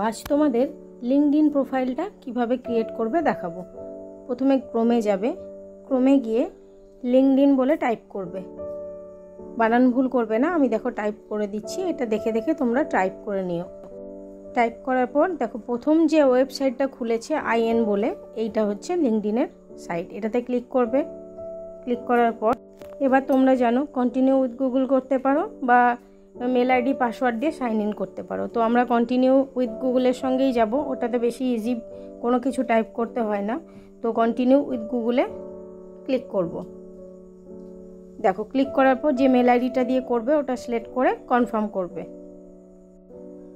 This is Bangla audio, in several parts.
আজ তোমাদের লিঙ্কডইন প্রোফাইলটা কিভাবে ক্রিয়েট করবে দেখাবো। প্রথমে ক্রোমে যাবে, ক্রোমে গিয়ে লিঙ্কডইন বলে টাইপ করবে। বানান ভুল করবে না, আমি দেখো টাইপ করে দিচ্ছি, এটা দেখে দেখে তোমরা টাইপ করে নিও। টাইপ করার পর দেখো প্রথম যে ওয়েবসাইটটা খুলেছে IN বলে, এইটা হচ্ছে লিঙ্কডইনের সাইট। এটাতে ক্লিক করবে। ক্লিক করার পর এবার তোমরা জানো কন্টিনিউ উইথ গুগল করতে পারো বা মেল আইডি পাসওয়ার্ড দিয়ে সাইন ইন করতে পারো। তো আমরা কন্টিনিউ উইথ গুগলের সঙ্গেই যাব, ওটাতে বেশি ইজি, কোনো কিছু টাইপ করতে হয় না। তো কন্টিনিউ উইথ গুগলে ক্লিক করব। দেখো ক্লিক করার পর যে মেল আইডিটা দিয়ে করবে ওটা সিলেক্ট করে কনফার্ম করবে।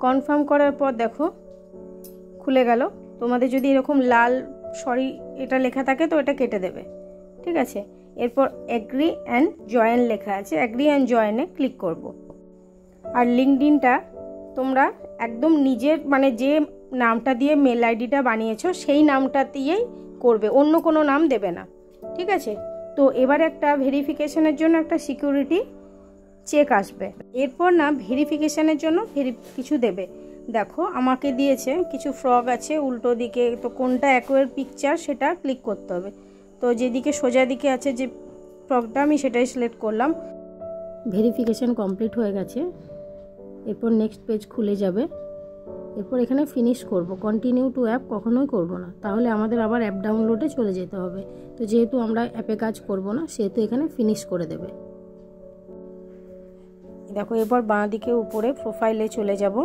কনফার্ম করার পর দেখো খুলে গেল। তোমাদের যদি এরকম লাল সরি এটা লেখা থাকে তো এটা কেটে দেবে, ঠিক আছে। এরপর এগ্রি অ্যান্ড জয়েন লেখা আছে, এগ্রি অ্যান্ড জয়েনে ক্লিক করব। আর লিঙ্কডইনটা তোমরা একদম নিজের মানে যে নামটা দিয়ে মেল আইডিটা বানিয়েছো সেই নামটা দিয়েই করবে, অন্য কোনো নাম দেবে না, ঠিক আছে। তো এবার একটা ভেরিফিকেশনের জন্য একটা সিকিউরিটি চেক আসবে। এরপর না ভেরিফিকেশনের জন্য কিছু দেবে। দেখো আমাকে দিয়েছে কিছু ফ্রগ আছে উল্টো দিকে, তো কোনটা অ্যাকোয়ার পিকচার সেটা ক্লিক করতে হবে। তো যেদিকে সোজা দিকে আছে যে ফ্রগটা আমি সেটাই সিলেক্ট করলাম। ভেরিফিকেশন কমপ্লিট হয়ে গেছে। এরপর নেক্সট পেজ খুলে যাবে। এরপর এখানে ফিনিশ করব, কন্টিনিউ টু অ্যাপ কখনোই করব না, তাহলে আমাদের আবার অ্যাপ ডাউনলোডে চলে যেতে হবে। তো যেহেতু আমরা অ্যাপে কাজ করব না সেহেতু এখানে ফিনিশ করে দেবে। দেখো এরপর বাঁ দিকে উপরে প্রোফাইলে চলে যাব।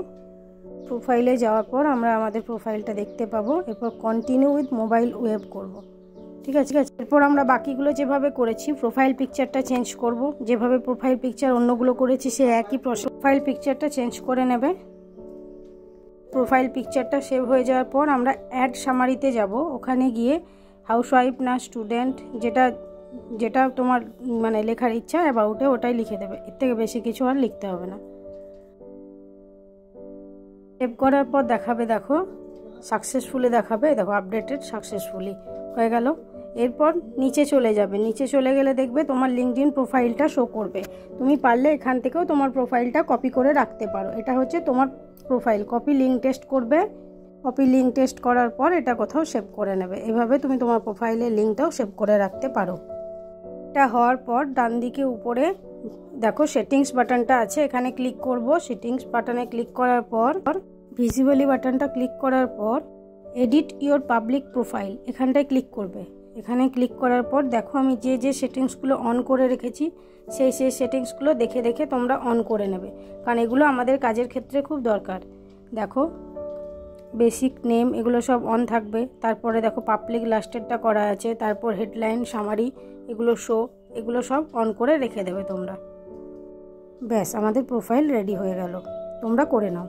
প্রোফাইলে যাওয়ার পর আমরা আমাদের প্রোফাইলটা দেখতে পাবো। এরপর কন্টিনিউ উইথ মোবাইল ওয়েব করব, ঠিক আছে। এরপর আমরা বাকিগুলো যেভাবে করেছি প্রোফাইল পিকচারটা চেঞ্জ করব। যেভাবে প্রোফাইল পিকচার অন্যগুলো করেছি সে একই প্রোফাইল পিকচারটা চেঞ্জ করে নেবে। প্রোফাইল পিকচারটা সেভ হয়ে যাওয়ার পর আমরা অ্যাড সামারিতে যাব। ওখানে গিয়ে হাউসওয়াইফ না স্টুডেন্ট যেটা তোমার মানে লেখার ইচ্ছা অ্যাবাউটে ওটাই লিখে দেবে, এর থেকে বেশি কিছু আর লিখতে হবে না। সেভ করার পর দেখাবে, দেখো সাকসেসফুলি দেখাবে, দেখো আপডেটেড সাকসেসফুলি হয়ে গেল। এরপর নিচে চলে যাবে। নিচে চলে গেলে দেখবে তোমার লিঙ্কডইন প্রোফাইলটা শো করবে। তুমি পারলে এখান থেকেও তোমার প্রোফাইলটা কপি করে রাখতে পারো। এটা হচ্ছে তোমার প্রোফাইল, কপি লিঙ্ক টেস্ট করবে। কপি লিঙ্ক টেস্ট করার পর এটা কোথাও সেভ করে নেবে। এভাবে তুমি তোমার প্রোফাইলের লিঙ্কটাও সেভ করে রাখতে পারো। এটা হওয়ার পর ডান দিকে উপরে দেখো সেটিংস বাটনটা আছে, এখানে ক্লিক করব। সেটিংস বাটনে ক্লিক করার পর ভিজিবলি বাটনটা ক্লিক করার পর এডিট ইওর পাবলিক প্রোফাইল এখানটায় ক্লিক করবে। এখানে ক্লিক করার পর দেখো আমি যে সেটিংসগুলো অন করে রেখেছি সেই সেটিংসগুলো দেখে দেখে তোমরা অন করে নেবে, কারণ এগুলো আমাদের কাজের ক্ষেত্রে খুব দরকার। দেখো বেসিক নেম এগুলো সব অন থাকবে। তারপরে দেখো পাবলিক লাস্টেরটা করা আছে, তারপর হেডলাইন সামারি এগুলো এগুলো সব অন করে রেখে দেবে তোমরা। ব্যাস আমাদের প্রোফাইল রেডি হয়ে গেল, তোমরা করে নাও।